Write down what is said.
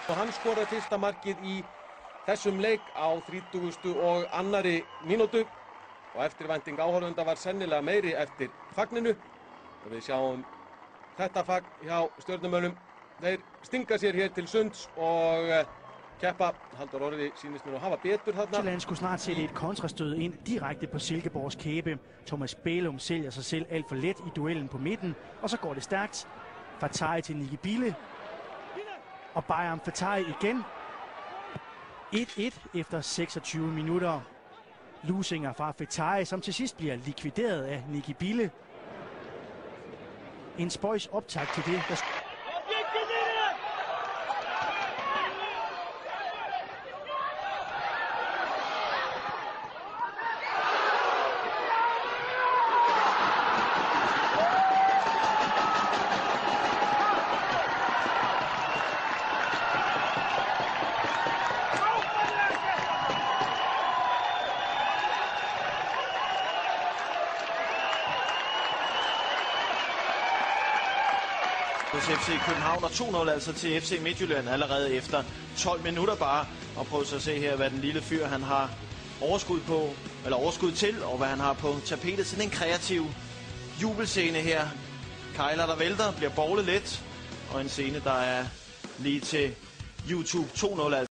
Og hann skorar fyrsta markið í þessum leik á 32. mínútu og eftirvænting áhorfenda var sennilega meiri eftir fagninu og við sjáum þetta fagn hjá Stjörnumönnum. Þeir stinga sér her til sunds og keppa. Halldór Orri sýnist mér at hafa betur þarna. Nordsjælland skulle snart sætte et kontrastød ind direkte på Silkeborgs kæbe. Thomas Bælum sælger sig selv alt for let i duellen på midten, og så går det stærkt. Fatai til Nicky Bille. Og Bayram Fatai igen. 1-1 efter 26 minutter. Lusinger fra Fatai, som til sidst bliver likvideret af Nicky Bille. En spøjs optakt til det, der... hos FC København og 2-0 altså til FC Midtjylland allerede efter 12 minutter bare. Og prøv så at se her, hvad den lille fyr han har overskud til, og hvad han har på tapetet. Sådan en kreativ jubelscene her. Kejler der vælter, bliver bowlet lidt, og en scene der er lige til YouTube 2-0 altså.